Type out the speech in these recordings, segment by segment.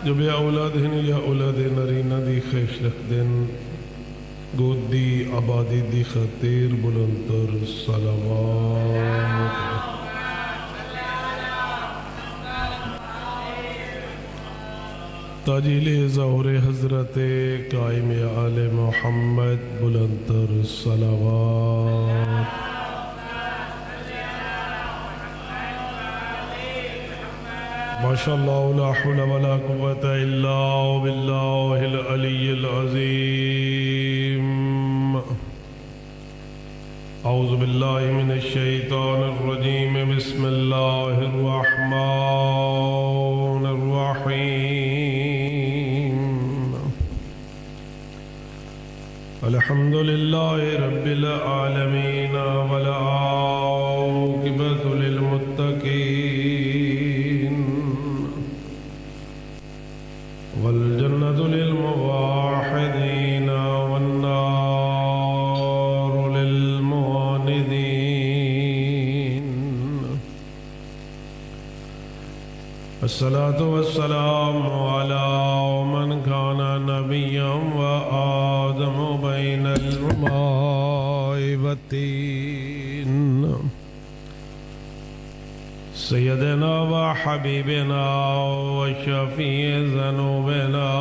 جو بے اولادہن یا اولاد نرینہ دی خیش رکھدن گود دی آبادی دی خاطر بلندر صلوات تاجیل ظہور حضرت قائم آل محمد بلندر صلوات ماشاءاللہ لا حول ولا قوة الا باللہ العلی العظیم اعوذ باللہ من الشیطان الرجیم بسم اللہ الرحمن الرحیم الحمد للہ رب العالمین والعاقبۃ للمتقین والجنة للموحدين والنار للمعاندين الصلاة والسلام على من كان نبيا وآدم بين الماء والطين سيدنا وحبيبنا وشفيع ذنوبنا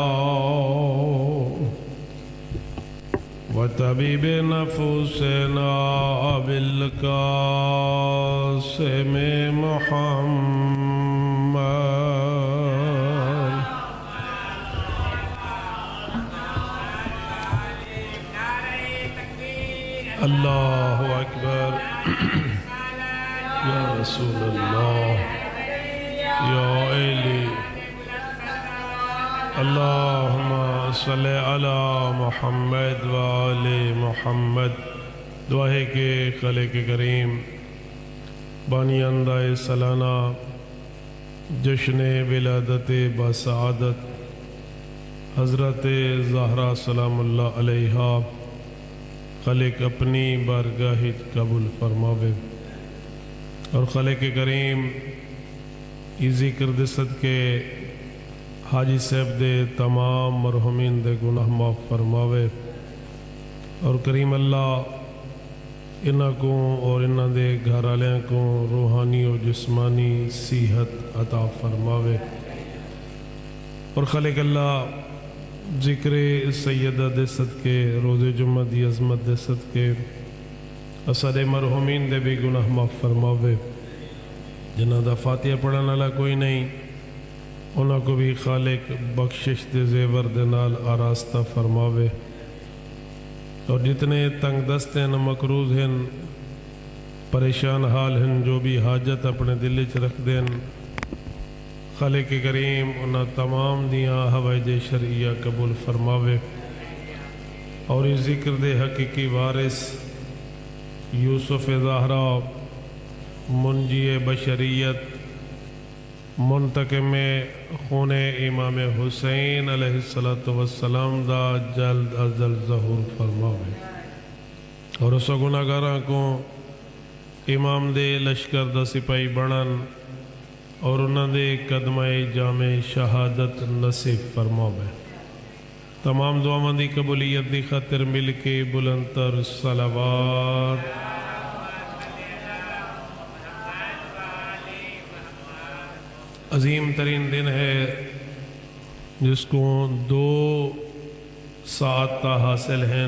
وطبيب نفوسنا بالقاسم محمد اللہ اکبر یا رسول اللہ یا علی اللہم صلی علی محمد وآل محمد دعا ہے کہ خالق کریم بانی اندہ سالانہ جشن ولادت بسعادت حضرت زہرا سلام اللہ علیہ خالق اپنی بارگاہ قبول فرماوے اور خالق کریم یہ ذکر دے صدقے حاجی صاحب دے تمام مرحومین دے گناہ معاف فرماوے اور کریم اللہ انہاں کو اور انہاں دے گھر والوں کو روحانی و جسمانی صحت عطا فرماوے اور خالق اللہ ذکر سیدہ دے صدقے روز جمعہ دی عظمت دے صدقے اسد مرحومین دے بھی گناہ معاف فرماوے جنہاں دا فاتحہ پڑھنے والا کوئی نہیں انہاں کو بھی خالق بخشش دے زیور دے نال آراستہ فرماوے اور جتنے تنگ دست ہیں مقروض ہیں پریشان حال ہیں جو بھی حاجت اپنے دل چ رکھ دیں خالق کریم انہاں تمام دیاں حوائج شرعیہ قبول فرماوے اور اس ذکر دے حقیقی وارث یوسف زہرا منجی بشریت منتقم خون امام حسین علیہ السلام دا جلد از جلد ظہور فرماوے اور اس گناہگاراں کو امام دے لشکر دا سپاہی بنن اور انہاں دے قدمہ جامع شہادت نصیب فرماوے تمام دعاواں دی قبولیت دی خاطر مل کے بلند تر صلوات عظیم ترین دن ہے جس کو 2 سعادتیں حاصل ہیں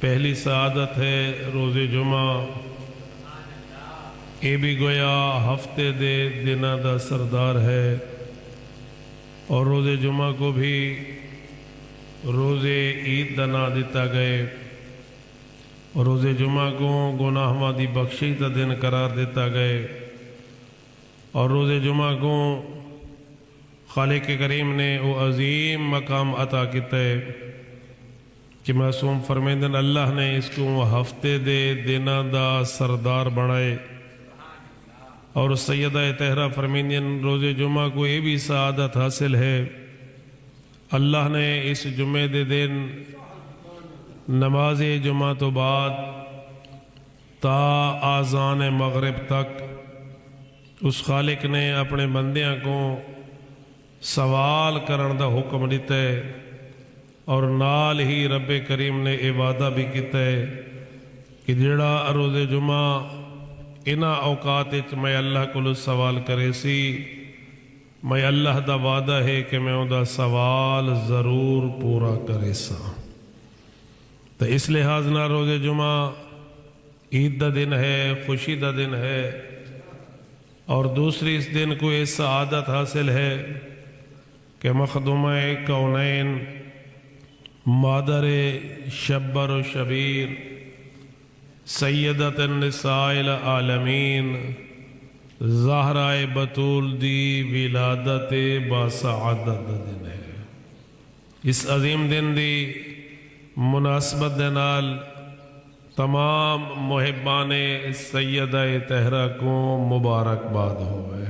پہلی سعادت ہے روز جمعہ یہ بھی گویا ہفتے دے دنہ دا سردار ہے اور روز جمعہ کو بھی روز عید دا نا دیتا گئے اور روز جمعہ کو گناہ مادی بخشی دا دن قرار دیتا گئے اور روز جمعہ کو خالق کریم نے وہ عظیم مقام عطا کیتا ہے کہ معصوم فرمیندن اللہ نے اس کو ہفتے دے دنہ دا سردار بنائے اور سیدہ طہرہ فرمیندن روز جمعہ کو یہ بھی سعادت حاصل ہے اللہ نے اس جمعے دے دن نماز جمعہ تو بعد تا آذان مغرب تک اس خالق نے اپنے بندیاں کو سوال کرن دا حکم دیتا ہے، اور نال ہی رب کریم نے یہ وعدہ بھی کیتا ہے کہ جڑا روز جمعہ انہاں اوقات میں اللہ کو سوال کرے سی، میں اللہ دا وعدہ ہے کہ میں دا سوال ضرور پورا کرے سا۔ تو اس لحاظ نہ روز جمعہ عید دا دن ہے، خوشی دا دن ہے، اور دوسری اس دن کو اس سعادت حاصل ہے کہ مخدومہ کونین مادر شبر و شبیر سیدت النساء العالمین زہرہ بطول دی ولادت باسعادت دن ہے۔ اس عظیم دن دی مناسبت دے نال تمام محبان سیدہ طہرہ کو مبارکباد ہوئے۔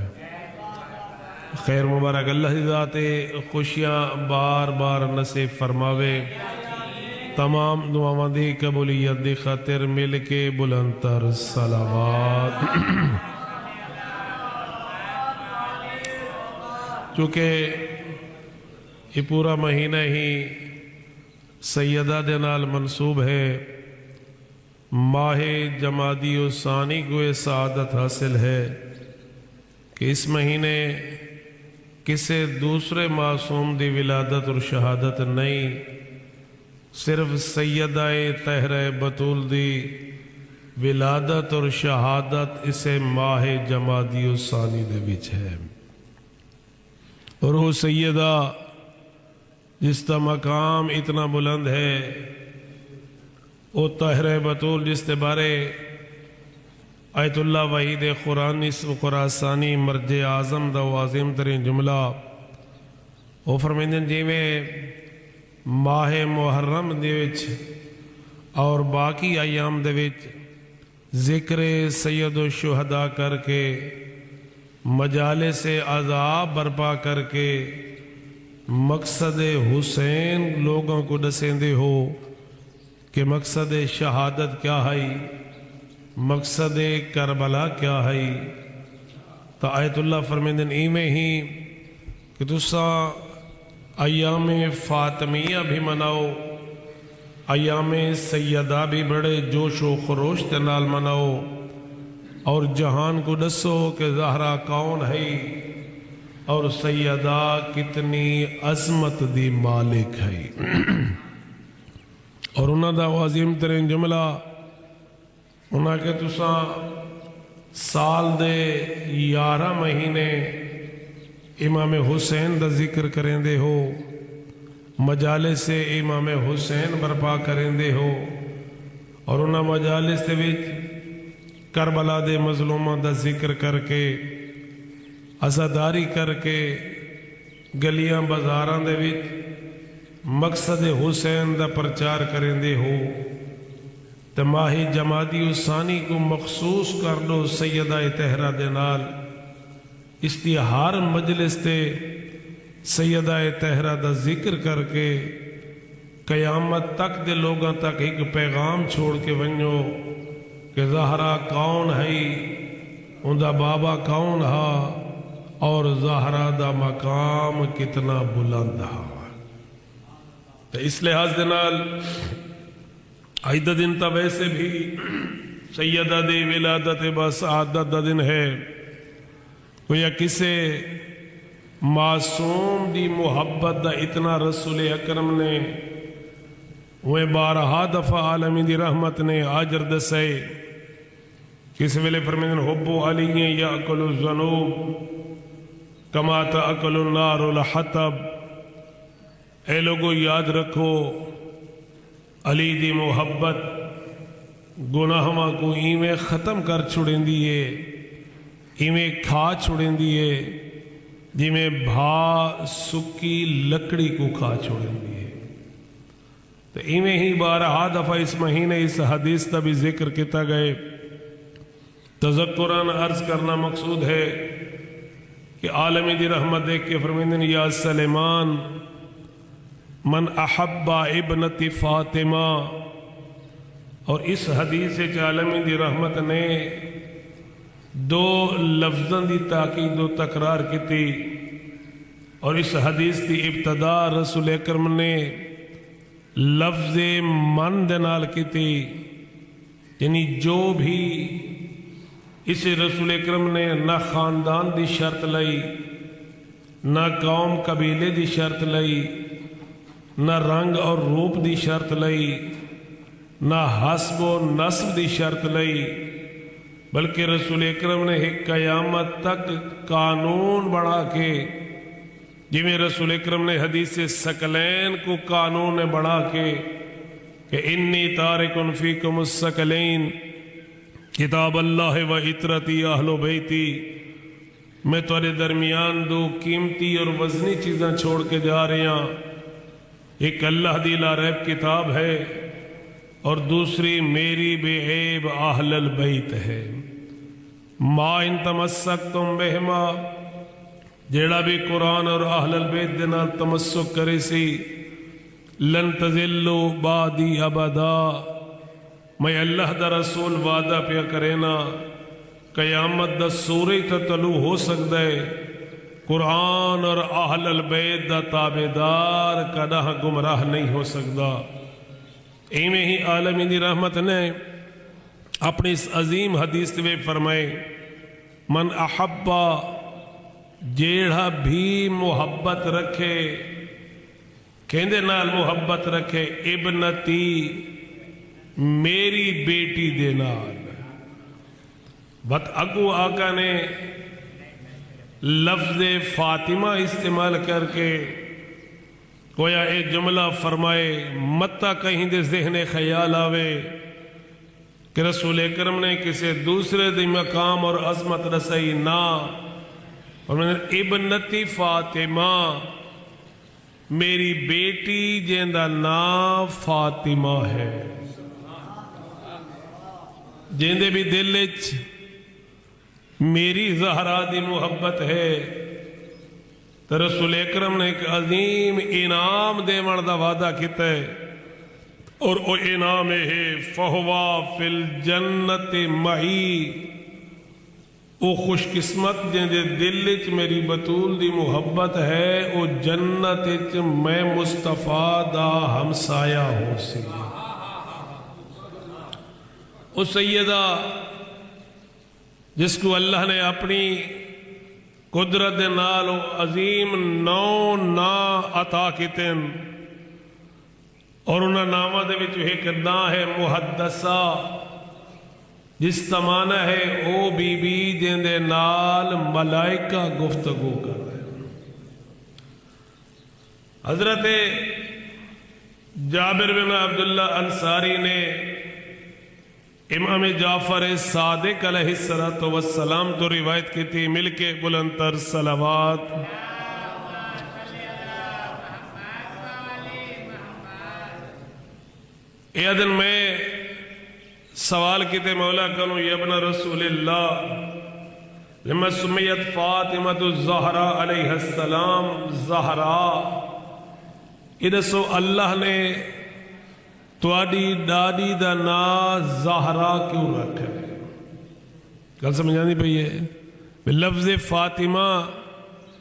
خیر مبارک اللہ کی ذات خوشیاں بار بار نصیب فرماوے، تمام دعاواں دی قبولیت دی خاطر مل کے بلند تر صلوات۔ چونکہ یہ پورا مہینہ ہی سیدہ دے نال منصوب ہے، ماہ جمادی و ثانی کو یہ سعادت حاصل ہے کہ اس مہینے کسی دوسرے معصوم دی ولادت اور شہادت نہیں، صرف سیدہ طہرہ بطول دی ولادت اور شہادت اسے ماہ جمادی و ثانی دے وچ ہے۔ اور وہ سیدہ جس کا مقام اتنا بلند ہے، وہ طاہرہ بطول جس کے بارے آیت اللہ وحید خراسانی مرج اعظم دا عظیم ترین جملہ وہ فرمیندن جی میں ماہ محرم دے وچ اور باقی ایام دے وچ ذکر سید و شہداء کر کے مجالس عذاب برپا کر کے مقصد حسین لوگوں کو دسیندے ہو کہ مقصد شہادت کیا ہے، مقصد کربلا کیا ہے۔ تو آیت اللہ فرمیندن ایمیں ہی کہ تسا ایام فاطمیہ بھی مناؤ، ایام سیدہ بھی بڑے جوش و خروش کے نال مناؤ، اور جہان کو دسو کہ زہرا کون ہے اور سیدہ کتنی عظمت دی مالک ہے۔ اور انہاں دا عظیم ترین جملہ انہاں کہ تسا سال دے 11 مہینے امام حسین دا ذکر کریں دے ہو، مجالس امام حسین برپا کریں دے ہو، اور انہاں مجالس دے وچ کربلا دے مظلومہ دا ذکر کر کے عزاداری کر کے گلیاں بازاراں دے وچ مقصد حسین دا پرچار کریں دے ہو۔ تے ماہ جمادی و ثانی کو مخصوص کر لو سیدہ طہرہ دے نال، اس دی ہر مجلس تے سیدہ طہرہ دا ذکر کر کے قیامت تک دے لوگاں تک ایک پیغام چھوڑ کے ونجو کہ زہرا کون ہے، ان دا بابا کون ہا، اور زہرا دا مقام کتنا بلند ہا۔ تو اس لحاظ دے نال آئیدہ دن تا ویسے بھی سیدہ دے ولادت بسعادت دا دن ہے، کوئی کسے معصوم دی محبت دا اتنا رسول اکرم نے وہ بارہا دفعہ عالمی دی رحمت نے آجر دسے کس ویلے فرمیدن حب علی یاکل الذنوب کما تاکل النار الحطب۔ اے لوگو یاد رکھو علی دی محبت گناہاں کو ایویں ختم کر چھڑیں دیئے، ایویں کھا چھڑیں دیئے جی میں بھا سکی لکڑی کو کھا چھوڑیں دیئے۔ تو ایویں ہی بارہا دفعہ اس مہینے اس حدیث تا بھی ذکر کیتا گئے۔ تذکران عرض کرنا مقصود ہے کہ عالمی دی رحمت دیکھ کے فرمیندن یا سلیمان من احب ابنت فاطمہ، اور اس حدیث عالمی دی رحمت نے دو لفظاں دی تاکید و تکرار کی تھی اور اس حدیث کی ابتدا رسول اکرم نے لفظ من دے نال کی تھی، یعنی جو بھی اسے رسول اکرم نے نہ خاندان دی شرط لئی، نہ قوم قبیلے دی شرط لئی، نہ رنگ اور روپ دی شرط لئی، نہ حسب و نسب دی شرط لئی، بلکہ رسول اکرم نے ایک قیامت تک قانون بڑھا کے، جویں رسول اکرم نے حدیث ثقلین کو قانون نے بڑھا کے کہ انی تارک فیکم الثقلین کتاب اللہ و عطرتی اہل بیتی، میں تمہارے درمیان دو قیمتی اور وزنی چیزاں چھوڑ کے جا رہے ہیں، ایک اللہ دی لا ریب کتاب ہے اور دوسری میری بے عیب اہل البیت ہے۔ ما ان تمسکتم بہما، جیڑا بھی قرآن اور اہل البیت دے نال تمسک کرے سی، لن تذلوا بعدی ابدا، میں اللہ دا رسول وعدہ پیا کرینا قیامت دا سورج تا طلوع ہو سکتا ہے، قرآن اور اہل البیت دا تابعدار کدہ گمراہ نہیں ہو سکتا۔ ایمیں ہی عالمین دی رحمت نے اپنی اس عظیم حدیث میں فرمائے، من احبا، جیڑا بھی محبت رکھے، کہندے نال محبت رکھے، ابنتی، میری بیٹی دے نال۔ بت اگو آقا نے لفظ فاطمہ استعمال کر کے گویا اے جملہ فرمائے، متا کہیں دے ذہن خیال آوے کہ رسول اکرم نے کسی دوسرے دی مقام اور عظمت رسائی نہ، اور میں نے ابنتی فاطمہ، میری بیٹی جیندہ نام فاطمہ ہے۔ جیندے بھی دل وچ میری زہرا دی محبت ہے تو رسول اکرم نے ایک عظیم انعام دیوان دا وعدہ کیتا ہے، اور او انعام ہے فہوا فی الجنت معی، او خوش قسمت جیندے دل وچ میری بطول دی محبت ہے، او جنت وچ میں مصطفیٰ دا ہمسایہ ہو سی۔ او سیدہ جس کو اللہ نے اپنی قدرت نال عظیم نو نا عطا کیتے، اور انہاں نامہ دے وچ ایک نام ہے محدثہ، جس کا معنی ہے او بی بی جیندے نال ملائکہ گفتگو کر رہے ہیں۔ حضرت جابر بن عبداللہ انصاری نے امام جعفر صادق علیہ السلام تو روایت کی تھی، مل کے بلند تر صلوات۔ اے دن میں سوال کیتے مولا کنو یا ابن رسول اللہ لما سمیت فاطمہ الزہرا علیہ السلام زہرا، ادسو اللہ نے تواڈی ڈاڈی دا نا زہرا کیوں رکھا ہے؟ گل سمجھانی پئی ہے؟ لفظ فاطمہ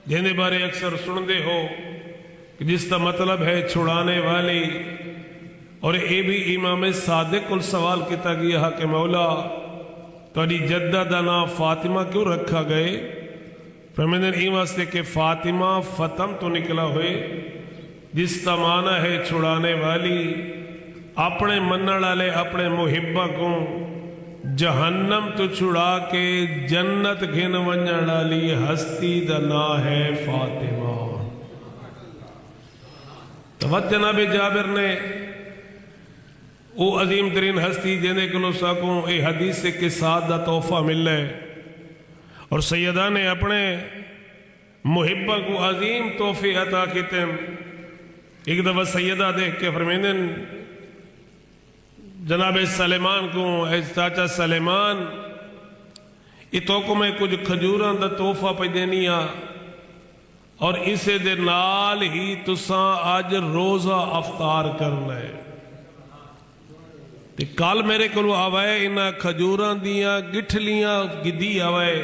جہنے بارے اکثر سن دے ہو کہ جس کا مطلب ہے چھڑانے والی، اور اے بھی امام صادق کو سوال کیتا گیا کہ مولا تواڈی جدہ دا نا فاطمہ کیوں رکھا گئے؟ فرماندے ہیں واسطے کہ فاطمہ فتم تو نکلا ہوئے، جس کا معنی ہے چھڑانے والی، اپنے منن والے اپنے محبہ کو جہنم تو چھڑا کے جنت گھن ونجن والی ہستی دا نام ہے فاطمہ۔ تو جناب جابر نے او عظیم ترین ہستی جیندے کلو ساکوں اے حدیث کے ساتھ دا تحفہ مل ہے، اور سیدہ نے اپنے محبہ کو عظیم تحفے عطا کیتے۔ ایک دفعہ سیدہ دیکھ کے فرمیندے جناب سلیمان کو، اے چاچا سلیمان یہ تو کو میں کچھ کھجوران دا تحفہ پہ دینی آ، اور اسے دے نال ہی تساں آج روزہ افطار کرنا ہے۔ کال میرے کو آوائے انہاں کھجوران دیاں گٹھلیاں گدی آوائے،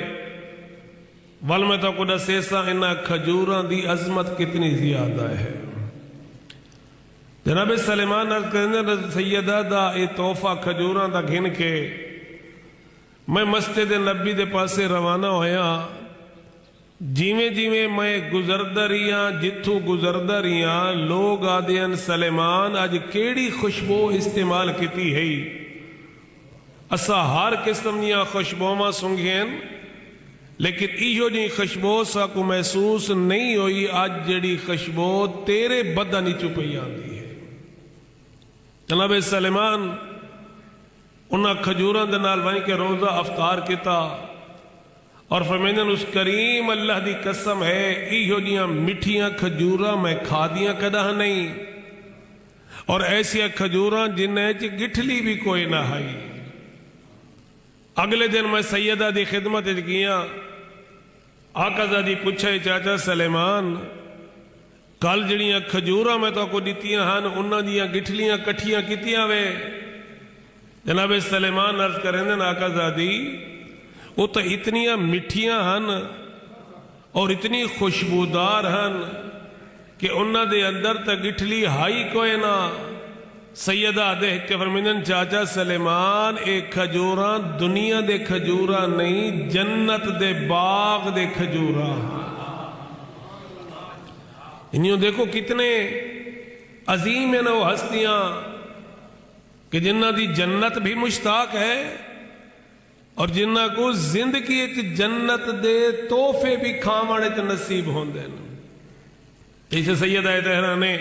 ول میں تو کو دسیسا انہا کھجوراں دی عظمت کتنی زیادہ ہے۔ جناب سلیمان عرض کرنے سیدہ دا اے تحفہ کھجوراں دا گھن کے میں مسجد نبی دے پاسے روانہ ہویا، جیویں جیویں میں گزردہ رہیاں جتھوں گزردہ رہیاں لوگ آدھین سلیمان آج کیڑی خوشبو استعمال کیتی ہے، اسا ہر قسم دیاں خوشبوواں سنگھین لیکن ایہو جی خوشبو سا کو محسوس نہیں ہوئی آج جڑی خوشبو تیرے بدن چپئی آندی ہے۔ جناب سلیمان انہاں کھجوراں دے نال وہیں کے روزہ افطار کیتا اور فرمیندن اس کریم اللہ دی قسم ہے ایہو جیاں مٹھیاں کھجوراں میں کھا دیاں کدہ نہیں، اور ایسیا کھجوراں جنہیں چ گٹھلی بھی کوئی نہ ہائی۔ اگلے دن میں سیدہ دی خدمت گیا، آقا زادی پوچھے چاچا سلیمان کل جڑیاں کھجوراں میں تو کو دیتیاں ہن انہاں دیاں گٹھلیاں کٹھیاں کیتیاں وے؟ جناب سلیمان عرض کریں دن آقا زادی وہ تو اتنیاں مٹھیاں ہن اور اتنی خوشبودار ہن کہ انہاں دے اندر تا گٹھلی ہائی کوئی نہ۔ سیدہ دیکھ کے فرمیندن چاچا سلیمان ایک کھجوراں دنیا دے کھجوراں نہیں جنت دے باغ دے کھجوراں۔ انہوں دیکھو کتنے عظیم ہیں وہ ہستیاں کہ جنہ دی جنت بھی مشتاق ہے اور جنہ کو زندگی ایک جنت دے تحفے بھی کھامانے تے نصیب ہوندے ہیں۔ اسے سیدہ طہرہ نے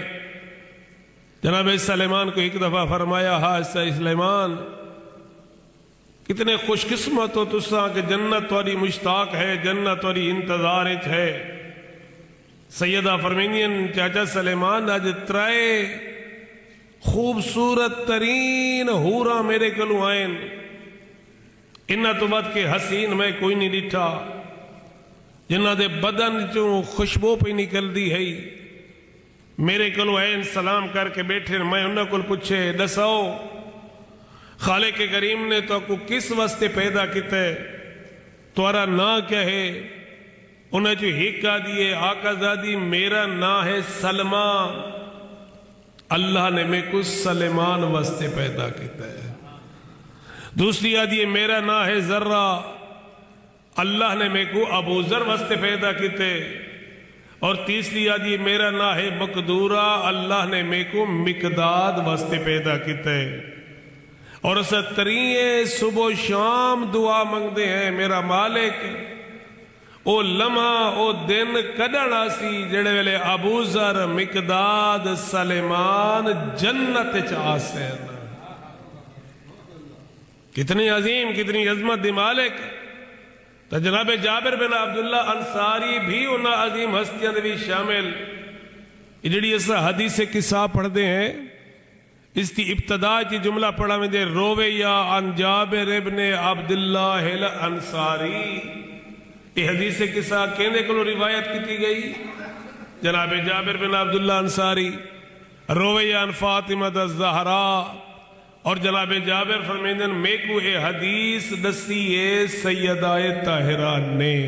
جناب سلیمان کو ایک دفعہ فرمایا، ہاں سلیمان کتنے خوش قسمت ہو تساں کہ جنت توری مشتاق ہے، جنت توری انتظار ہے۔ سیدہ فرمینین چاچا سلیمان آج ترائے خوبصورت ترین حوراں میرے کلو آئین، انہا تو بات کے حسین میں کوئی نہیں ڈٹھا، جنہ دے بدن جو خوشبو پہ نکل دی ہے۔ میرے کلو این سلام کر کے بیٹھے میں انہوں کل پوچھے دساؤ خالق کریم نے تو کو کس واسطے پیدا کیتے تورا نا کیا ہے؟ انہیں جو ہکا دیئے آقا زادی میرا نا ہے سلمہ، اللہ نے میں کو سلیمان واسطے پیدا کیتے۔ دوسری آدھی میرا نا ہے ذرہ، اللہ نے میں کو ابو ذر واسطے پیدا کیتے۔ اور تیسری آدھی میرا نا ہے مقدورہ، اللہ نے میں کو مقداد واسطے پیدا کیتے۔ اور اسا تریئے صبح و شام دعا منگ دے ہیں میرا مالک او لمحہ او دن کڈنا سی جڑے ویلے ابو ذر مقداد سلیمان جنت چاسین۔ کتنی عظیم کتنی عظمت دی مالک۔ تو جناب جابر بن عبداللہ انصاری بھی انہا عظیم ہستیاں دے بھی شامل۔ جڑی ایسا حدیث قصہ پڑھ دے ہیں اس کی ابتدا کی جملہ پڑھا میں دے رویہ عن جابر ابن عبداللہ الانصاری۔ یہ حدیث قصہ کہنے کو روایت کی گئی جناب جابر بن عبداللہ انصاری، رویہ عن فاطمہ الزہراء، اور جناب جابر فرمیندن میں کو اے حدیث دسی اے سیدہ طاہرہ نے۔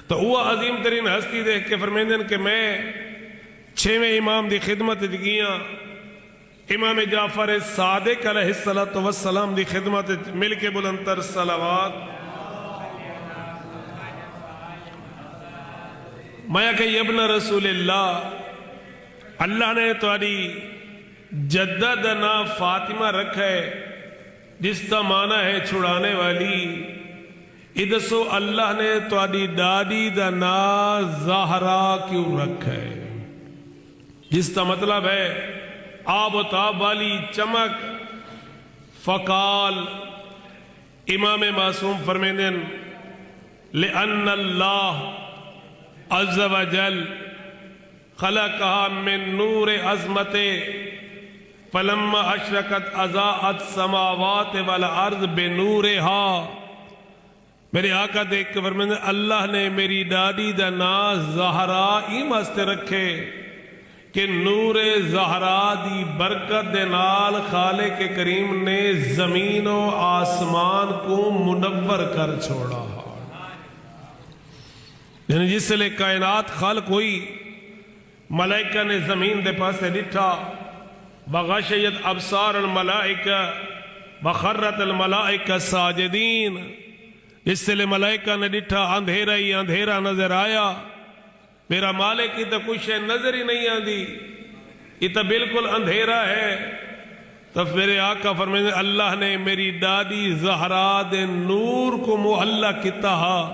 تو وہ عظیم ترین ہستی دیکھ کے فرمیندن کہ میں 6ویں امام دی خدمت گیا، امام جعفر صادق علیہ السلام دی خدمت مل کے بلندر صلوات۔ میں کہ ابن رسول اللہ نے تمہاری جدہ نا فاطمہ رکھے جس کا معنی ہے چھڑانے والی۔ ادسو اللہ نے تمہاری ڈاڈی دا نا زہرا کیوں رکھے جس کا مطلب ہے آب و تاب والی چمک۔ فقال امام معصوم فرمیندن لأن اللہ عز و جل خلقها من نور عظمت فلما اشرقت اضاءت السماوات والارض بنورها۔ میرے آقا دیکھ کے فرماتے اللہ نے میری ڈاڈی دا نا زہرا مست رکھے کہ نور زہرا دی برکت دے نال خالق کریم نے زمین و آسمان کو منور کر چھوڑا۔ یعنی جس لئے کائنات خلق ہوئی ملائکہ نے زمین دے پاسے ڈٹھا وغشیت ابصار الملائکہ وخرت الملائکہ ساجدین، اس لئے ملائکہ نے ڈٹھا اندھیرا ہی اندھیرا نظر آیا، میرا مالک کی تو کچھ نظر ہی نہیں آندی، یہ تو بالکل اندھیرا ہے۔ تو میرے آقا فرمائے اللہ نے میری دادی زہرا دے نور کو معلق کیتا،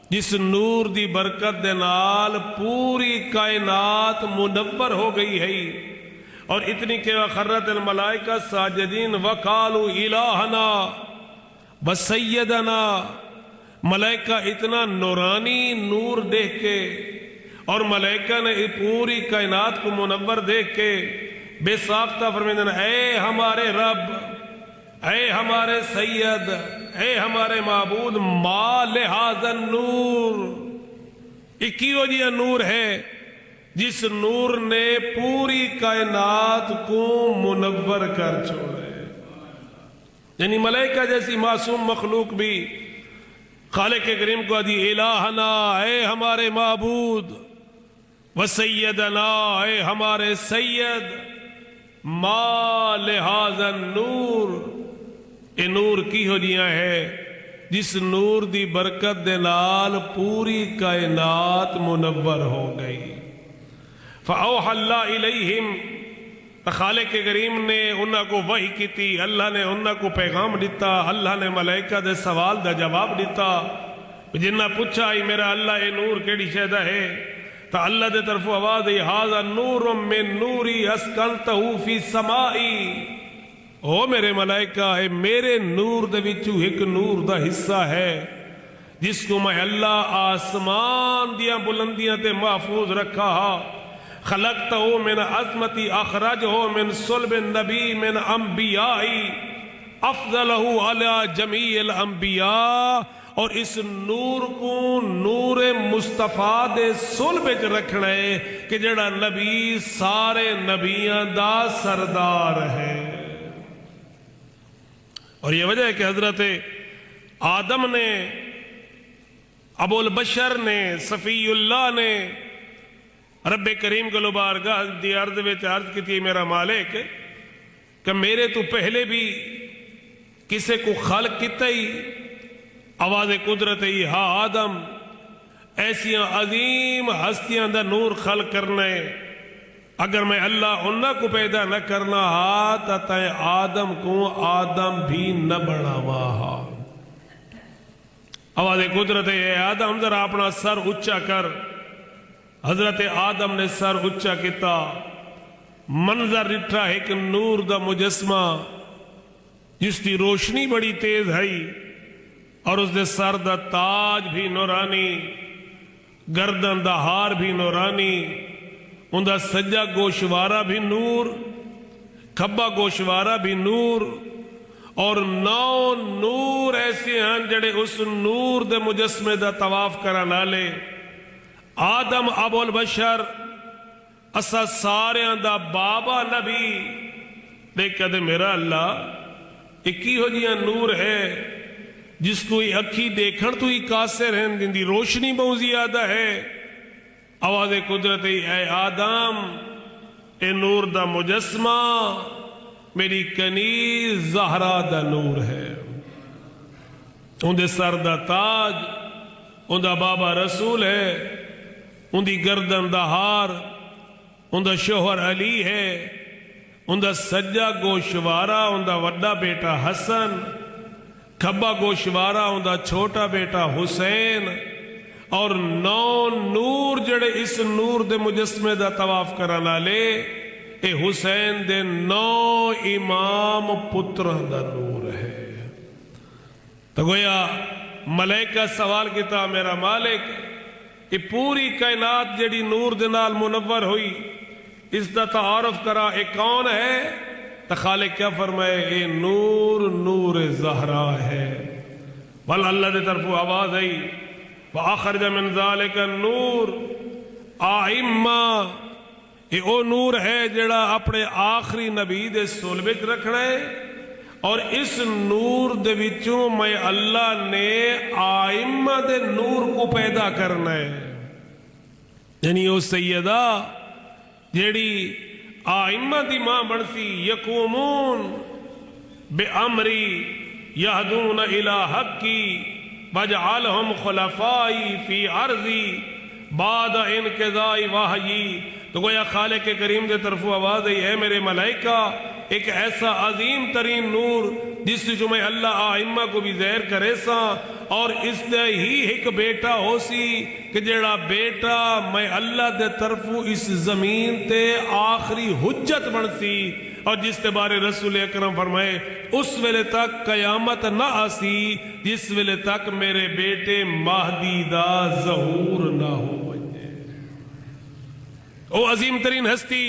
جس نور دی برکت دے نال پوری کائنات منور ہو گئی ہے، اور اتنی کہ وخرت الملائکہ ساجدین وقالوا الہنا وسیدنا، ملائکہ اتنا نورانی نور دیکھ کے اور ملائکہ نے پوری کائنات کو منور دیکھ کے بے ساختہ فرمائے اے ہمارے رب، اے ہمارے سید، اے ہمارے معبود، ما لہذا النور، اکیو جی نور ہے جس نور نے پوری کائنات کو منور کر چھوڑے۔ یعنی ملائکہ جیسی معصوم مخلوق بھی خالق کریم کو دی الہنا، اے ہمارے معبود، وسیدنا، اے ہمارے سید، ما لہذا النور، اے نور کی ہو جیاں ہے جس نور دی برکت دے نال پوری کائنات منور ہو گئی۔ فَأَوْحَى اللَّهُ إِلَيْهِمْ، خالق کریم نے انہاں کو وحی کی تھی، اللہ نے انہاں کو پیغام دیتا، اللہ نے ملائکہ دے سوال دا جواب دیتا، جنہاں پوچھا ہی میرا اللہ اے نور کیڑی شہدہ ہے، تو اللہ دے طرف آواز ہے ھذا نور من نوری اسکنتہ فی سمائی، او میرے ملائکہ اے میرے نور دے وچوں ایک نور دا حصہ ہے جس کو میں اللہ آسمان دیاں بلندیاں تے محفوظ رکھا ہا، خلقتہ من عظمتی اخرجہ من صلب النبی من انبیائی افضلہ علی جمیع الانبیاء، اور اس نور کو نور مصطفیٰ دے صلب وچ رکھنا ہے کہ جڑا نبی سارے نبیاں دا سردار ہے۔ اور یہ وجہ ہے کہ حضرت آدم نے، ابو البشر نے، صفی اللہ نے رب کریم کو بارگاہ دی عرض وچ عرض کی تھی میرا مالک کہ میرے تو پہلے بھی کسے کو خلق کیتا ہی، آواز قدرت ہی ہا آدم ایسیاں عظیم ہستیاں دا نور خلق کرنا ہے، اگر میں اللہ انہاں کو پیدا نہ کرنا ہا تا تے آدم کو آدم بھی نہ بڑھاوا ہا۔ آواز قدرت ہے اے آدم ذرا اپنا سر اچھا کر، حضرت آدم نے سر اچھا کیتا، منظر ڈٹھا ایک نور دا مجسمہ جس دی روشنی بڑی تیز ہے، اور اس دے سر دا تاج بھی نورانی، گردن دا ہار بھی نورانی، ان دا سجا گوشوارہ بھی نور، کھبا گوشوارہ بھی نور، اور 9 نور ایسے ہیں جڑے اس نور دے مجسمے دا طواف کرا نالے۔ آدم ابو البشر اسا سارے دا بابا نبی، دیکھا دے میرا اللہ ایکی ہو جیاں نور ہے جس کو اکھی دیکھن تو ہی قاصر ہیں، جن دی روشنی بہت زیادہ ہے۔ آواز قدرت اے آدم اے نور دا مجسمہ میری کنیز زہرا دا نور ہے، ان دے سر دا تاج ان دا بابا رسول ہے، ان دی گردن دا ہار ان دا شوہر علی ہے، ان دا سجا گوشوارہ ان دا وڈا بیٹا حسن، کھبا گوشوارہ ان دا چھوٹا بیٹا حسین، اور 9 نور جڑے اس نور دے مجسمے دا طواف کرانا لے، اے حسین دے 9 امام پتران دا نور ہے۔ تو گویا ملائکہ سوال کیتا میرا مالک یہ پوری کائنات جڑی نور دے نال منور ہوئی اس دا تعارف کرا اے کون ہے؟ تو خالق کیا فرمائے اے نور نور زہرا ہے۔ بل اللہ دے طرف آواز آئی وَأَخْرَجَ مِنْ ذَلِكَ النُّورِ آئمہ، اے او نور ہے جڑا اپنے آخری نبی دے صلب وچ رکھنا ہے، اور اس نور دے وچوں میں اللہ نے آئمہ دے نور کو پیدا کرنا ہے، یعنی وہ سیدہ جیڑی آئمہ دی ماں بنسی، یقومون بے امری یہدون الی حقی وجعلہم خلفائی فی عرضی بعد انقضاء وحی۔ تو گویا خالق کریم دے طرف آواز ہے، اے میرے ملائکہ، ایک ایسا عظیم ترین نور جس جو میں اللہ آئمہ کو بھی ظاہر کرے سا، اور اس دے ہی ایک بیٹا ہو سی کہ جڑا بیٹا میں اللہ دے طرف اس زمین تے آخری حجت بن سی، اور جس تے بارے رسول اکرم فرمائے اس ویلے تک قیامت نہ آسی جس ویلے تک میرے بیٹے مہدی دا ظہور نہ ہو بنجے۔ او عظیم ترین ہستی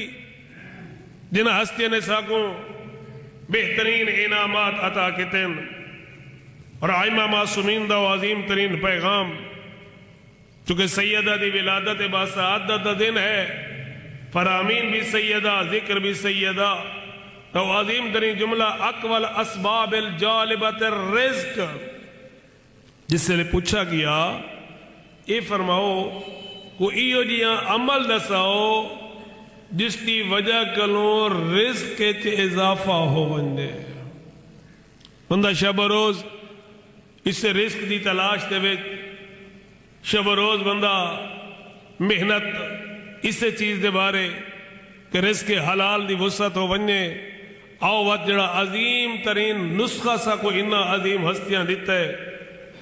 جنہ ہستی نے ساکوں بہترین انعامات عطا کتن، اور آئمہ معصومین دا عظیم ترین پیغام، چونکہ سیدہ دی ولادت باسعادت دا دن ہے، فرامین بھی سیدہ، ذکر بھی سیدہ، تو عظیم ترین جملہ اقوال اسباب الجالبت الرزق، جس سے پوچھا گیا اے فرماؤ کو ایو جیاں عمل دساؤ جس کی وجہ کلوں رزق کے اضافہ ہو بندے۔ بندہ شب و روز اس سے رزق دی تلاش دے وچ، شب و روز بندہ محنت اس سے چیز دے بارے کہ رزق حلال دی وسعت ہو بننے، آؤ وقت جڑا عظیم ترین نسخہ سا کو انہا عظیم ہستیاں دیتا ہے،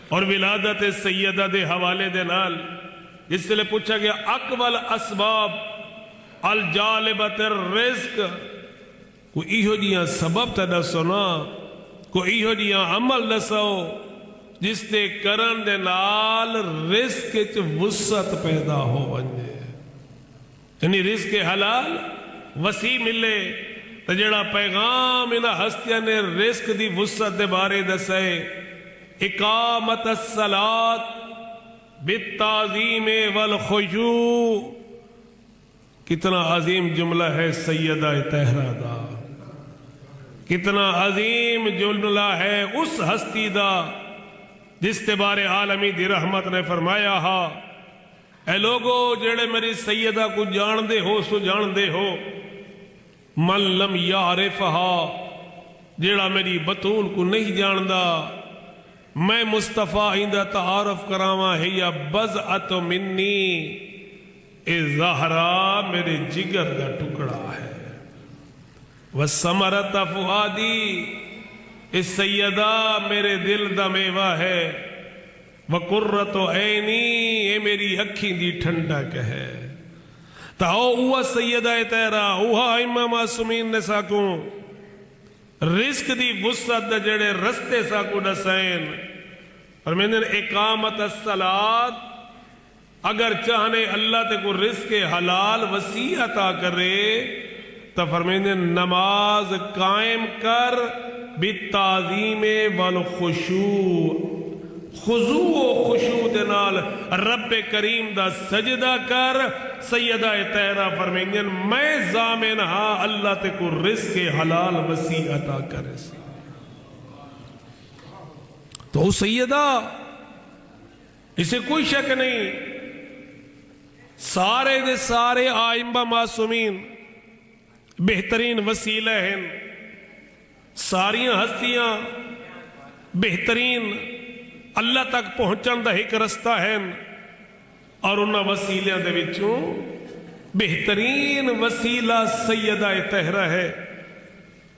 اور ولادت سیدہ دے حوالے دے نال جس سے لے پوچھا گیا اقوال اسباب الجالبت الرزق، کوئی ایہو جیاں سبب تا دسونا، کوئی ایہو جیاں عمل دسو جس تے کرن دے نال رزق چ وسعت پیدا ہو بنجے، یعنی رزق حلال وسیع ملے۔ تو جڑا پیغام انہا ہستیاں نے رزق دی وسعت دے بارے دسے، اقامت الصلاة بالتعظیم والخشوع، کتنا عظیم جملہ ہے سیدہ طہرہ دا، کتنا عظیم جملہ ہے اس ہستی دا جس تے بارے عالمی دی رحمت نے فرمایا ہا، اے لوگو جڑے میری سیدہ کو جان دے ہو سو جان دے ہو، من لم یعرفہا، جڑا میری بطول کو نہیں جاندہ، میں مصطفیٰ ہندہ تعارف کراما ہے یا بضعت منی، اے زہرا میرے جگر دا ٹکڑا ہے، وثمرۃ فؤادی، اے سیدہ میرے دل دا میوہ ہے، وقرۃ عینی، اے میری اکھیں دی ٹھنڈک ہے۔ تاؤ اوہ سیدہ تیرا، اوہ آئمہ معصومین نے ساکوں رزق دی وسعت دا جڑے رستے ساکوں دسائن، اور میں نے اقامت الصلاة، اگر چاہنے اللہ تے کو رزق حلال وسیع عطا کرے تو فرمیندے نماز قائم کر بالتعظیم والخشوع، خضوع و خشوع دے نال رب کریم دا سجدہ کر۔ سیدہ طہرہ فرمیندے میں ضامن ہاں اللہ تے کو رزق حلال وسیع عطا کرے سی۔ تو سیدہ اسے کوئی شک نہیں، سارے دے سارے آئمہ معصومین بہترین وسیلہ ہیں، ساریاں ہستیاں بہترین اللہ تک پہنچن دا ایک رستہ ہے، اور انہاں وسیلیاں دے وچوں بہترین وسیلہ سیدہ طہرہ ہے۔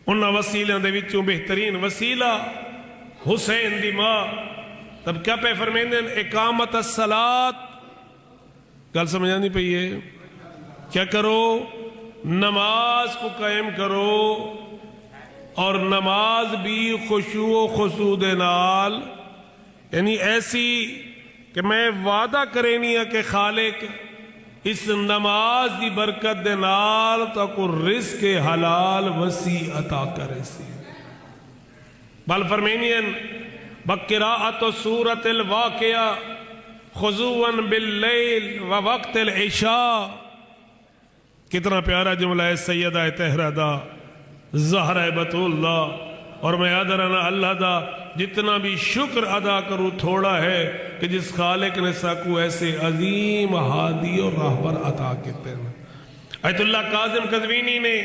انہاں وسیلیاں دے وچوں بہترین وسیلہ حسین دی ماں، تب کیا پہ فرمیندے اقامت الصلاة، گل سمجھا نہیں پئی ہے، کیا کرو؟ نماز کو قائم کرو، اور نماز بھی خشوع و خضوع دے نال، یعنی ایسی کہ میں وعدہ کرینی ہے کہ خالق اس نماز دی برکت دے نال تا کو رزق حلال وسیع عطا کرے سی۔ بل فرمینین بقراءت سورة الواقعہ خضوعاً باللیل و وقت العشاء، کتنا پیارا جملہ ہے سیدہ طہرہ دا، زہرہ بطول اللہ، اور میں یاد رہنا اللہ دا جتنا بھی شکر ادا کروں تھوڑا ہے کہ جس خالق نے ساکو ایسے عظیم ہادی اور راہبر عطا کیتے ہیں۔ ایت اللہ کاظم قزوینی نے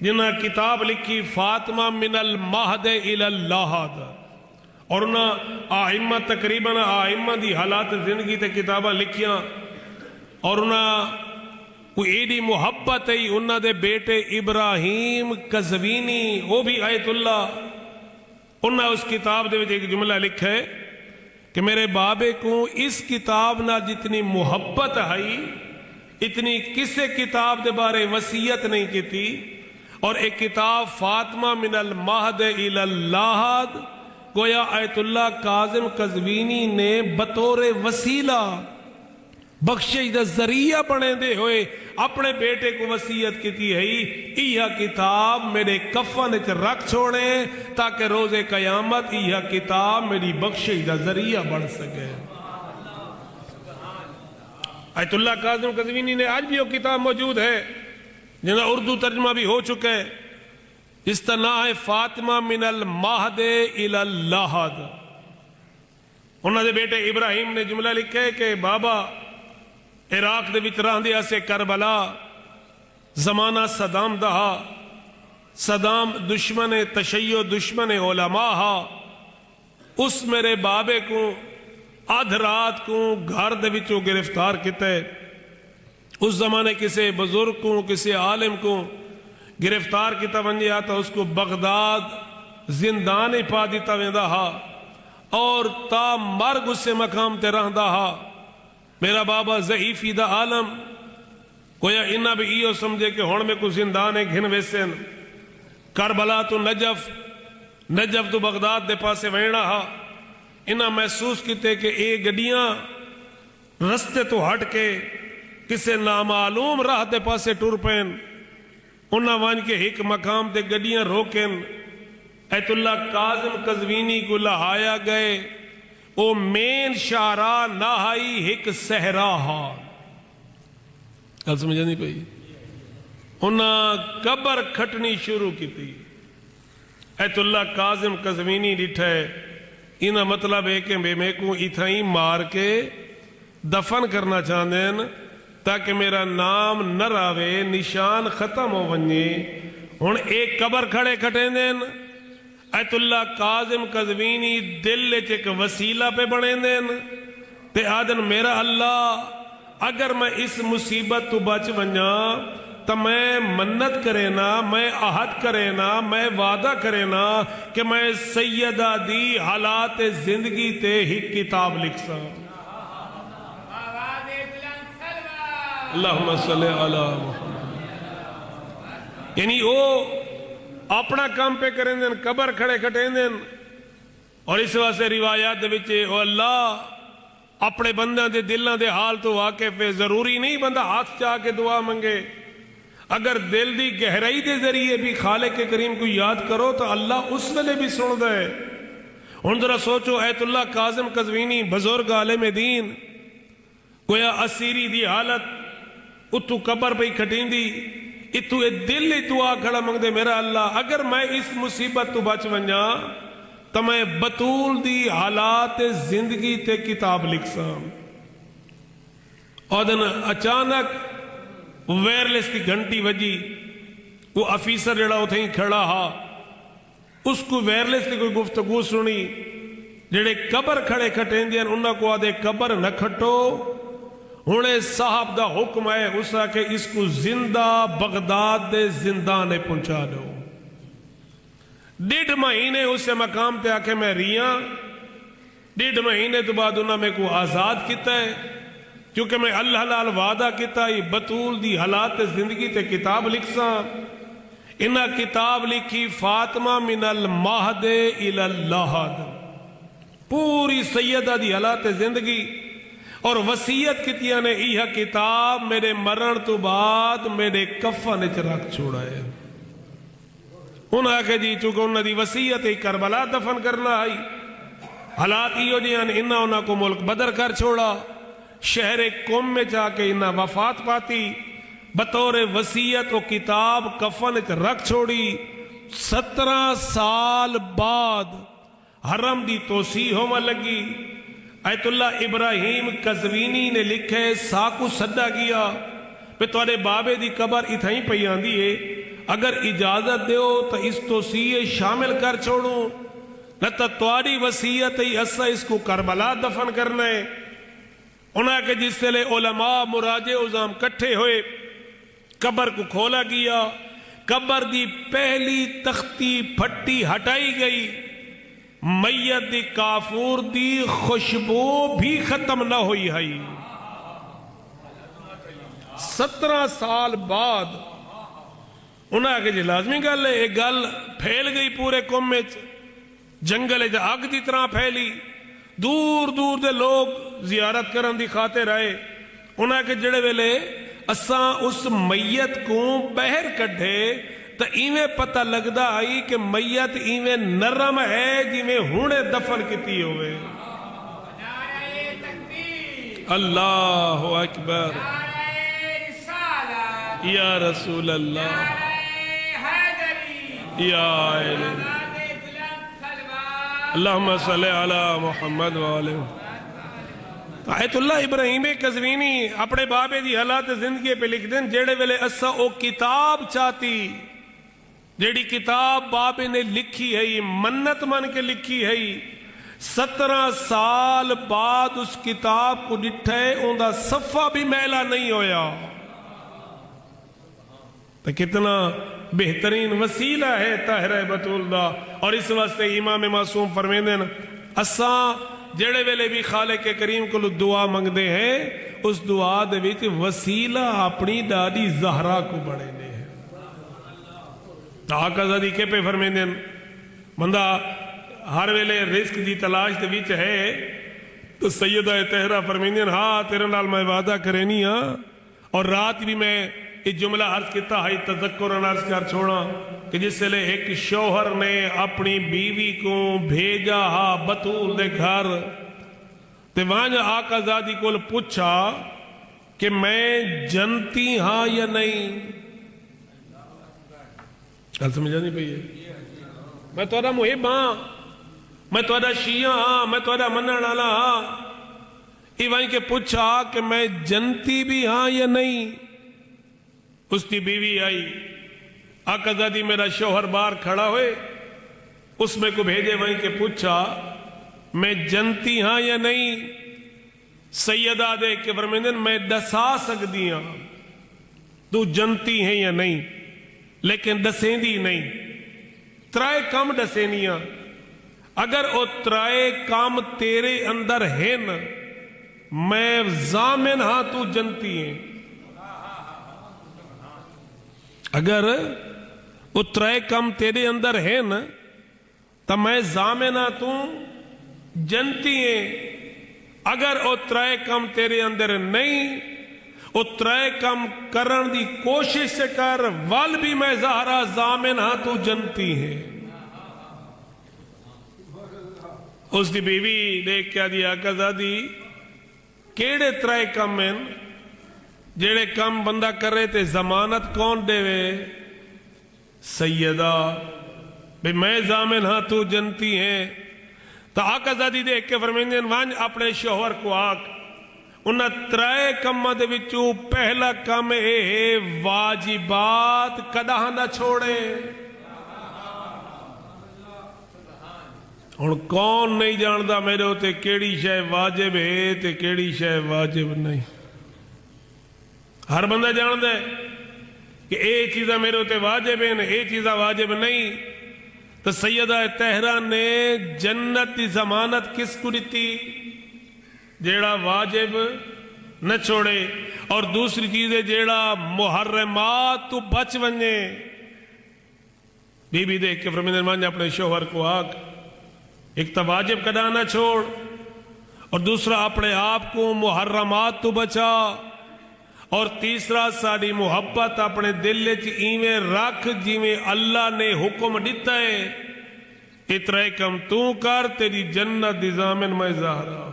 جنہ کتاب لکھی فاطمہ من المہد الی اللحد، اور انہاں آئمہ تقریباً آئمہ دی حالات زندگی تے کتابہ لکھیاں، اور انہاں کوئی ایڈی محبت ہے انہاں دے بیٹے ابراہیم قزوینی وہ بھی آیت اللہ، انہاں اس کتاب دے وچ ایک جملہ لکھا ہے کہ میرے بابے کو اس کتاب نہ جتنی محبت ہے اتنی کسے کتاب دے بارے وصیت نہیں کی تھی، اور ایک کتاب فاطمہ من المہد الی اللحد گویا آیت اللہ کاظم قزوینی نے بطور وسیلہ بخشش دا ذریعہ بنے دے ہوئے اپنے بیٹے کو وصیت کی تھی ہے یہ کتاب میرے کفن وچ رکھ چھوڑے تاکہ روز قیامت یہ کتاب میری بخشش دا ذریعہ بن سکے۔ آیت اللہ کاظم قزوینی نے آج بھی وہ کتاب موجود ہے جنہاں اردو ترجمہ بھی ہو چکا ہے، جس کا نام ہے فاطمہ من المہد الی اللحد۔ انہوں نے بیٹے ابراہیم نے جملہ لکھا ہے کہ بابا عراق دے وچ رہندے سے کربلا زمانہ صدام دہا، صدام دشمن تشیع دشمن علماء ہا، اس میرے بابے کو آدھ رات کو گھر دے وچوں گرفتار کیتا ہے۔ اس زمانے کسی بزرگ کو کسی عالم کو گرفتار کیتا ونجے آتا اس کو بغداد زندان پا دیتا ویندا ہا اور تا مرگ اس سے مقام تے رہندا ہا۔ میرا بابا ضعیفی دا عالم کویا انہا بھی ایو سمجھے کہ ہون میں کو زندانے گھن ویسن، کربلا تو نجف تو بغداد دے پاسے وینا ہا۔ انہا محسوس کیتے کہ اے گڈیاں رستے تو ہٹ کے کسے نامعلوم راہ دے پاسے ٹور پین، انہاں وان کے ایک مقام تے گڈیاں روکن، ایت اللہ کاظم قزوینی کو لہایا گئے، او مین شاہراہ نہائی ایک صحرا ہا۔ کل سمجھا نہیں پئی؟ انہاں قبر کھٹنی شروع کی تھی۔ ایت اللہ کاظم قزوینی ڈٹھے انہاں مطلب ہے کہ میں کو اتھائیں مار کے دفن کرنا چاہندین تاکہ میرا نام نہ راوے، نشان ختم ہو ونجے۔ ہن ایک قبر کھڑے کھٹیں دین، ایت اللہ کاظم قزوینی دل ایک وسیلہ پہ بڑھیں دین تے آدن میرا اللہ اگر میں اس مصیبت تو بچ ونجا تو میں منت کرے نا، میں عہد کرے نا، میں وعدہ کرے نا کہ میں سیدہ دی حالات زندگی تے ہی کتاب لکھ سا۔ اللہم صلی علی محمد۔ یعنی وہ اپنا کام پہ کریں دیں، قبر کھڑے کھٹیں دیں، اور اس واسطے روایات دے وچے او اللہ اپنے بندہ دے دلوں دے حال تو واقف ہے۔ ضروری نہیں بندہ ہاتھ چاہ کے دعا منگے، اگر دل دی گہرائی دے ذریعے بھی خالق کریم کو یاد کرو تو اللہ اس ویلے بھی سن دے۔ ہن ذرا سوچو ایت اللہ کاظم قزوینی بزرگ عالم دین گویا اسیری دی حالت اتو قبر پہ کھٹیں دی، اتو اے دل دعا کھڑا منگ دے میرا اللہ اگر میں اس مصیبت تو بچ ونجا تو میں بطول دی حالات زندگی تے کتاب لکھ سا۔ اور دن اچانک ویرلیس کی گھنٹی وجی، وہ افیسر جڑا اتھیں کھڑا ہا، اس کو ویرلیس کی کوئی گفتگو سنی، جڑے قبر کھڑے کھٹیں دیں انہاں کو آدھے قبر نہ کھٹو، ہونے صاحب دا حکم ہے اسا کہ اس کو زندہ بغداد دے زندانے پہنچا دو۔ 1.5 مہینے اس سے مقام تے آکے میں ریاں، 1.5 مہینے تو بعد انہاں میں کو آزاد کیتا ہے، کیونکہ میں اللہ لال وعدہ کیتا ہے بطول دی حالات زندگی تے کتاب لکھ سا۔ انہاں کتاب لکھی فاطمہ من المہد الی اللحد، پوری سیدہ دی حالات زندگی، اور وصیت کتیا نے یہ کتاب میرے مرن تو بعد میرے کفن وچ رکھ چھوڑا ہے۔ انہاں کہ جی چونکہ انہاں دی وصیت ہی کربلا دفن کرنا آئی، حالات ہی جیان انہاں کو ملک بدر کر چھوڑا، شہر قوم میں جا کے انہاں وفات پاتی، بطور وصیت و کتاب کفن وچ رکھ چھوڑی، 17 سال بعد حرم دی توسیع ہونے لگی. ایت اللہ ابراہیم قزوینی نے لکھے ساکو سدا گیا پہ توڑے بابے دی قبر اتھائیں پہ آندی ہے، اگر اجازت دیو تو اس توسیع شامل کر چھوڑوں، نہ تو توڑی وسیعت ہی اسا اس کو کربلا دفن کرنا ہے. انہاں کے جس سے لے علماء مراجع عظام کٹھے ہوئے، قبر کو کھولا گیا، قبر دی پہلی تختی پھٹی ہٹائی گئی، میت دی کافور دی خوشبو بھی ختم نہ ہوئی ہے. 17 سال بعد انہاں کے جی لازمی گل ہے، ایک گل پھیل گئی پورے قوم میں، جنگل اگ دی طرح پھیلی، دور دور دے لوگ زیارت کرن دی خاطر آئے. انہاں کے جڑے ویلے اساں اس میت کو بہر کڈھے تو ایویں پتہ لگدا آئی کہ میت ایویں نرم ہے جیویں ہونے دفن کیتی ہوئے. اللہ اکبر، یا رسول اللہ، یا اللہم صلی علی محمد وآلہ. آیت اللہ ابراہیم قزوینی اپنے بابے دی حالات زندگی پہ لکھ دیں، جیڑے ویلے اسا او کتاب چاہتی، جیڑی کتاب بابے نے لکھی ہے، منت من کے لکھی ہے، 17 سال بعد اس کتاب کو ڈٹھے اندھا صفحہ بھی میلہ نہیں ہویا. تو کتنا بہترین وسیلہ ہے طاہرہ بطول دا. اور اس واسطے امام معصوم فرمیندے نا، اساں جڑے ویلے بھی خالق کریم کو دعا منگ دے ہیں، اس دعا دے وچ وسیلہ اپنی دادی زہرا کو بڑھے دے ہیں. آقا زادی کے پہ فرمیندے نا، بندہ ہر ویلے رزق دی تلاش دے وچ ہے تو سیدہ طاہرہ فرمیندے نا، ہاں تیرے نال میں وعدہ کرینی ہاں. اور رات بھی میں یہ جملہ عرض کیتا ہے، تذکرن عرض کر چھوڑا کہ جس سے لے ایک شوہر نے اپنی بیوی کو بھیجا ہا بطول دے گھر، تے وہاں آقا زادی کو پوچھا کہ میں جنتی ہاں یا نہیں. گل سمجھا نہیں پئی ہے؟ میں تہاڈا محب ہاں، میں تہاڈا شیعہ ہاں، میں تہاڈا منن والا ہاں. یہ وہیں کے پوچھا کہ میں جنتی بھی ہاں یا نہیں. اس کی بیوی آئی، آقا زادی میرا شوہر باہر کھڑا ہوئے، اس میں کو بھیجے وہیں کے پوچھا میں جنتی ہاں یا نہیں. سیدہ دے کے فرمیندن میں دسا سکتی ہاں تو جنتی ہیں یا نہیں، لیکن دسیں دی نہیں. ترائے کم دسینیاں، اگر او ترائے کام تیرے اندر ہیں میں ضامن ہاں تو جنتی ہیں. اگر اترائے کم تیرے اندر ہے نا تو میں ضامنہ تو جنتی ہیں. اگر اترائے کم تیرے اندر نہیں، اترائے کم کرن دی کوشش سے کر، وال بھی میں زہرا ضامن ہاں تو جنتی ہیں. اس دی بیوی دیکھ کیا دیا آقا زادی کیڑے ترائے کم ہیں جیڑے کم بندہ کر رہے تھے، ضمانت کون دے وے؟ سیدہ بے میں ضامن ہاں تو جنتی ہیں. تو آقا زادی دیکھ کے فرمیندین وانج اپنے شوہر کو آگ انہاں ترائے کم دے وچوں پہلا کم اے واجبات کدہ نہ چھوڑے. اور کون نہیں جاندہ میرے ہوتے کیڑی شے واجب ہے تے کیڑی شے واجب نہیں. ہر بندہ جاندہ ہے کہ اے چیزہ میرے ہوتے واجب ہیں اے چیزہ واجب نہیں. تو سیدہ طاہرہ نے جنت دی ضمانت کس کو دیتی؟ جیڑا واجب نہ چھوڑے، اور دوسری چیز جیڑا محرمات تو بچ ونجے. بی بی دیکھ کے فرمیندن مانجا اپنے شوہر کو آگ ایک تو واجب کدا نہ چھوڑ، اور دوسرا اپنے آپ کو محرمات تو بچا، اور تیسرا ساری محبت اپنے دل ایویں رکھ جیویں اللہ نے حکم دیتا ہے. اترا کم تو کر تیری جنت دی ضامن میں زہرا.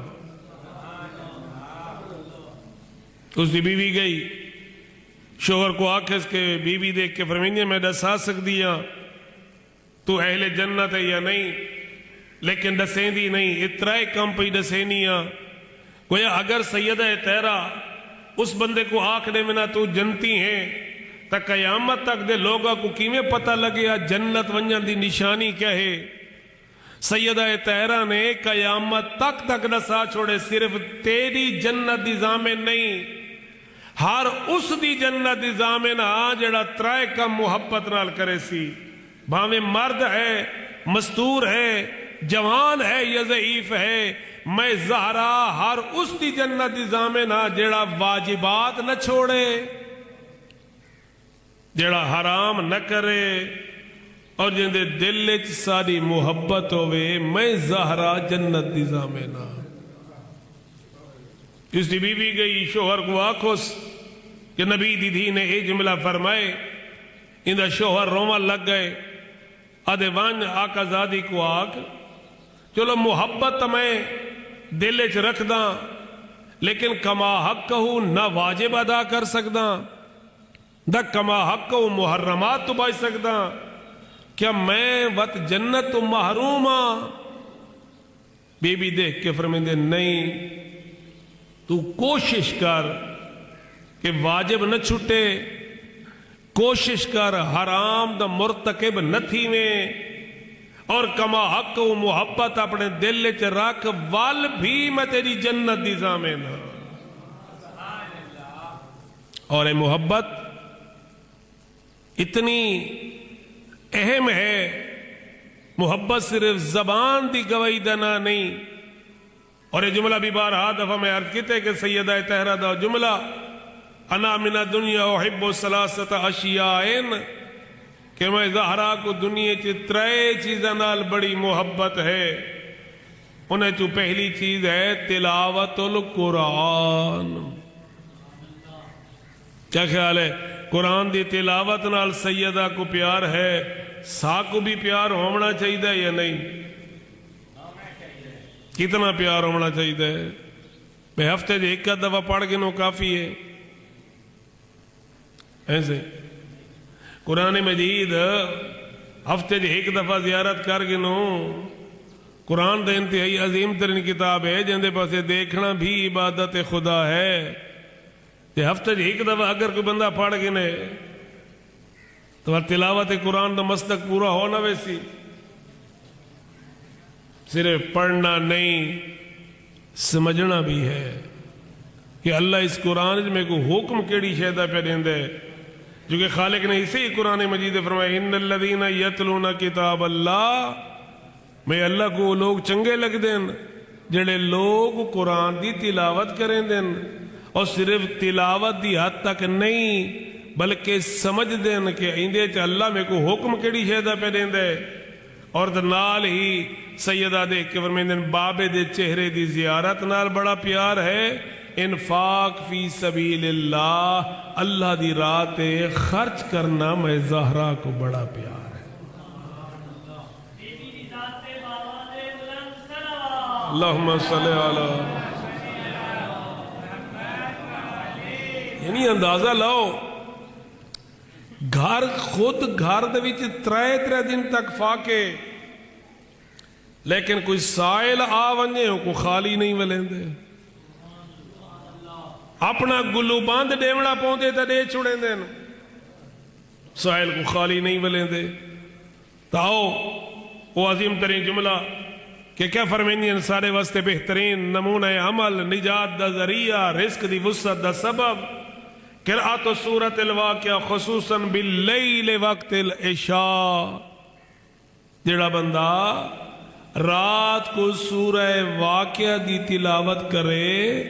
اس دی بیوی گئی شوہر کو آکھس کے بیوی دیکھ کے فرمیندی میں دسا سکتی ہاں تو اہل جنت ہے یا نہیں، لیکن دسیں دی نہیں، اترائے کم پہ دسینیاں گویا اگر سیدہ طہرہ اس بندے کو آنکھنے میں نہ تو جنتی ہیں تا قیامت تک دے لوگا کو کیویں پتہ لگے جنت ونجن دی نشانی کیا ہے؟ سیدہ طہرہ نے قیامت تک نسا چھوڑے، صرف تیری جنت دی ضامن نہیں، ہر اس دی جنت دی ضامن جڑا ترائے کم محبت نال کرے سی، بھاویں مرد ہے، مستور ہے، جوان ہے یا ضعیف ہے، میں زہرا ہر اس دی جنت دی ضامن جڑا واجبات نہ چھوڑے، جڑا حرام نہ کرے، اور جن دے دل وچ ساری محبت ہوئے، میں زہرا جنت دی ضامن۔ اس دی بیوی گئی شوہر کو آکھوس کہ نبی دی دھی نے اے جملہ فرمائے، اندہ شوہر روما لگ گئے، آدھے وان آقا زادی کو آکھ چلو محبت میں دل وچ رکھ داں، لیکن کما حق کہو نہ واجب ادا کر سکداں، نہ کما حق کہو محرمات تو بائی سکداں، کیا میں وقت جنت تو محروم ہاں؟ بی بی دیکھ کے فرمیندے نہیں، تو کوشش کر کہ واجب نہ چھٹے، کوشش کر حرام دا مرتکب نہ تھی میں، اور کما حق و محبت اپنے دل چ رکھ، وال بھی میں تیری جنت دی ضامن ہاں۔ اور اے محبت اتنی اہم ہے، محبت صرف زبان دی گواہی دینا نہیں، اور یہ جملہ بھی بارہا دفعہ میں عرض کیتے کہ سیدہ طہرہ دا جملہ انا من الدنیا احب ثلاثت اشیاء، کہ میں زہرا کو دنیا چی ترے چیزاں نال بڑی محبت ہے، انہیں چو پہلی چیز ہے تلاوت القرآن۔ کیا خیال ہے؟ قرآن دی تلاوت نال سیدہ کو پیار ہے، سا کو بھی پیار ہونا چاہیے یا نہیں؟ کتنا پیار ہونا چاہیے؟ میں ہفتے دے ایک دفعہ پڑھ گنو کافی ہے، ایسے قرآن مجید ہفتے دے ایک دفعہ زیارت کر گنو، قرآن دے انتہائی عظیم ترین کتاب ہے، جن دے پاسے دیکھنا بھی عبادت خدا ہے۔ ہفتے دے ایک دفعہ اگر کوئی بندہ پڑھ گنے تو تلاوت قرآن دا مصدق پورا ہونا ویسی، صرف پڑھنا نہیں سمجھنا بھی ہے کہ اللہ اس قرآن میں کو حکم کیڑی شہدہ پہ دیندے، جو کہ خالق نے اسی قرآن مجید فرمائے ان الذین یتلون کتاب اللہ، میں اللہ کو لوگ چنگے لگ دیں جڑے لوگ قرآن دی تلاوت کریں دیں، اور صرف تلاوت دی حد تک نہیں بلکہ سمجھ دیں کہ اندے چ اللہ میں کو حکم کیڑی شہدہ پہ دیندے، اور نال ہی سیدہ دے کے فرمیندن بابے دے چہرے دی زیارت نال بڑا پیار ہے، انفاق فی سبیل اللہ، اللہ دی راہ خرچ کرنا میں زہرا کو بڑا پیار ہے۔ اللہم صلی علی، یعنی اندازہ لاؤ گھر خود گھر دے وچ ترے دن تک فاقے، لیکن کوئی سائل آ ونجے کو خالی نہیں ولیندے، اپنا گلو باندھ ڈیوڑا پوندے تا دے چھوڑیں دیں، سائل کو خالی نہیں ولیندے۔ تاؤ وہ عظیم ترین جملہ کہ کیا فرمینی سارے واسطے بہترین نمونہ عمل، نجات دا ذریعہ، رزق دی وسعت دا سبب، قرأت سورۃ الواقعہ خصوصاً باللیل وقت العشاء، جڑا بندہ رات کو سورہ واقعہ دی تلاوت کرے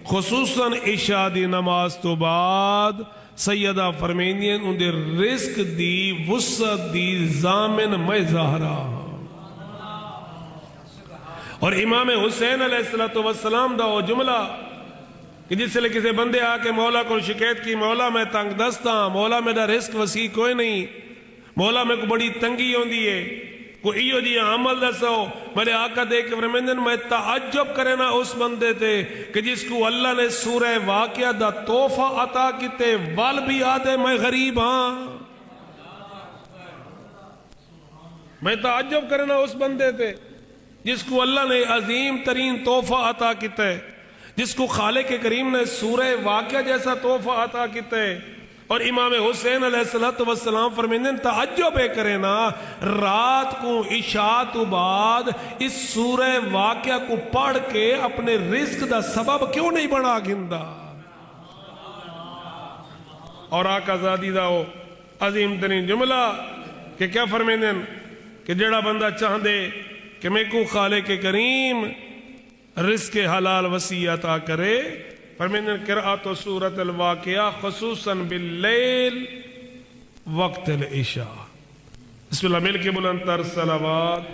خصوصاً عشاء دی نماز تو بعد، سیدہ فرمینین ان دے رزق دی وسعت دی ضامن میں زہرا۔ اور امام حسین علیہ السلام دا وہ جملہ کہ جس سے کسی بندے آ کے مولا کو شکایت کی، مولا میں تنگ دست ہاں، مولا میرا رزق وسیع کوئی نہیں، مولا میں کو بڑی تنگی ہوندی ہے، کوئی ایو جی عمل دسو، میرے آقا دے کے فرمیندن میں تعجب کرنا اس بندے تے کہ جس کو اللہ نے سورہ واقعہ دا تحفہ عطا کیتے، وال بھی آدھے میں غریب ہاں۔ میں تعجب کرنا اس بندے تے جس کو اللہ نے عظیم ترین تحفہ عطا کیتا ہے، جس کو خالق کریم نے سورہ واقعہ جیسا تحفہ عطا کیتا ہے، اور امام حسین علیہ السلام فرمیندے تعجب کرے نا رات کو عشاء تو بعد اس سورہ واقعہ کو پڑھ کے اپنے رزق دا سبب کیوں نہیں بنا گندا۔ اور آقا زادی دا وہ عظیم ترین جملہ کہ کیا فرمیندے کہ جڑا بندہ چاہ دے کہ میں کو خالق کریم رزق حلال وسیع عطا کرے، فرمیندے قرأت سورۃ الواقعہ خصوصاً باللیل وقت العشاء۔ بسم اللہ مل کے بلند تر صلوات۔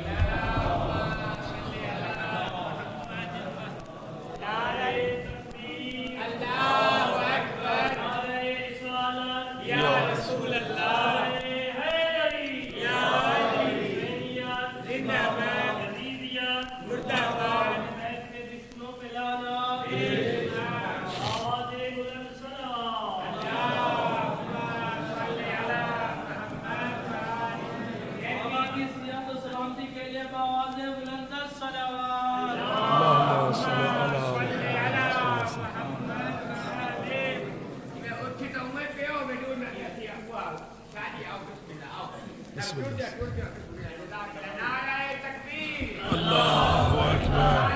اللہ اکبر،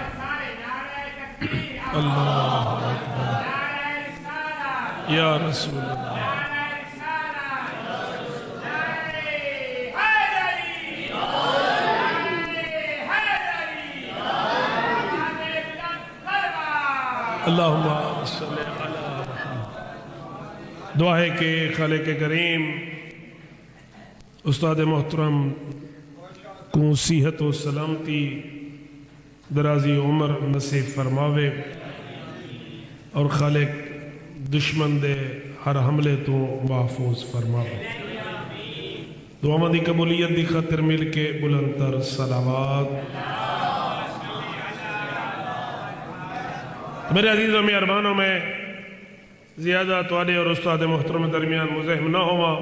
اللہ اکبر، یا رسول اللہ۔ اللہم صلی علی محمد۔ دعا ہے کہ خالق کریم استاد محترم کو صحت و سلامتی درازی عمر نصیب فرماوے، اور خالق دشمن دے ہر حملے تو محفوظ فرماوے۔ دعا مندی قبولیت دی خاطر مل کے بلند تر صلوات۔ میرے عزیزوں میں ارمانوں میں زیادہ توڑے اور استاد محترم درمیان مزاحم نہ ہوا۔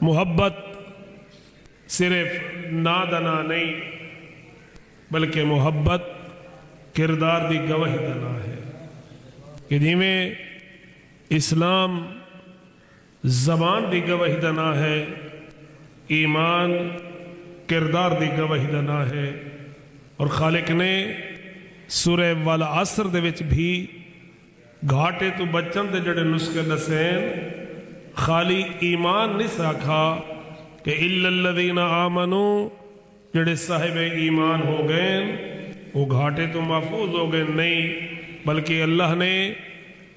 محبت صرف نادنا نہیں بلکہ محبت کردار دی گواہی دنا ہے کہ جی میں اسلام زبان دی گواہی دنا ہے، ایمان کردار دی گواہی دنا ہے، اور خالق نے سورہ والعصر دے وچ بھی گھاٹے تو بچن دے جڑے نسخے دسین خالی ایمان نہیں ساکھا کہ اِلَّا الَّذِينَ آمَنُوا جڑے صاحب ایمان ہو گئے وہ گھاٹے تو محفوظ ہو گئے، نہیں بلکہ اللہ نے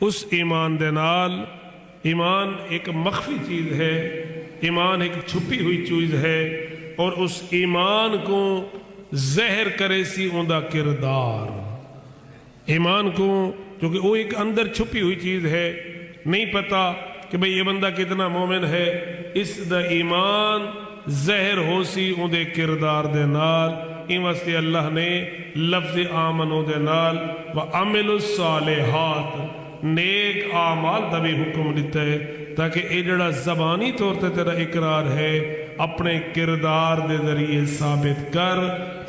اس ایمان دے نال، ایمان ایک مخفی چیز ہے، ایمان ایک چھپی ہوئی چیز ہے، اور اس ایمان کو زہر کرے سی اندہ کردار، ایمان کو جو کہ وہ ایک اندر چھپی ہوئی چیز ہے، نہیں پتا کہ بھئی یہ بندہ کتنا مومن ہے، اس دا ایمان زہر ہو سی اندے کردار دے نال، ان واسطے اللہ نے لفظ آمنو دے نال وَعَمِلُ الصَّالِحَاتِ نیک اعمال دا بھی حکم دیتا ہے، تاکہ اے جڑا زبانی طور تے تیرا اقرار ہے اپنے کردار دے ذریعے ثابت کر۔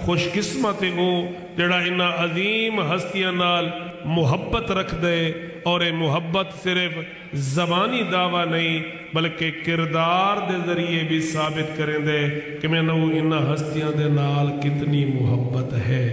خوش قسمت ہو جڑا انہا عظیم ہستیاں نال محبت رکھ دے، اور اے محبت صرف زبانی دعویٰ نہیں بلکہ کردار دے ذریعے بھی ثابت کریں دے کہ میں نو انہا ہستیاں دے نال کتنی محبت ہے۔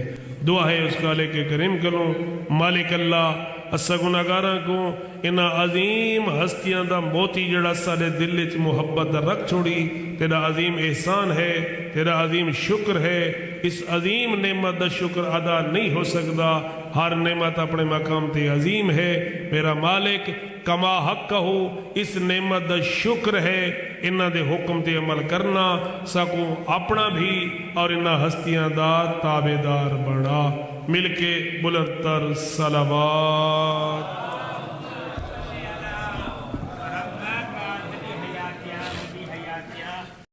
دعا ہے اس خالق کریم کروں مالک اللہ اسا گناہگاراں کو انہا عظیم ہستیاں دا موتی جڑا سارے دل وچ محبت دا رکھ چھوڑی، تیرا عظیم احسان ہے، تیرا عظیم شکر ہے۔ اس عظیم نعمت دا شکر ادا نہیں ہو سکتا، ہر نعمت اپنے مقام تے عظیم ہے۔ میرا مالک کما حق ہو اس نعمت دا شکر ہے، انہاں دے حکم تے عمل کرنا سکوں اپنا بھی اور انہاں ہستیاں دا تابعدار بنا۔ مل کے بلند تر صلوات۔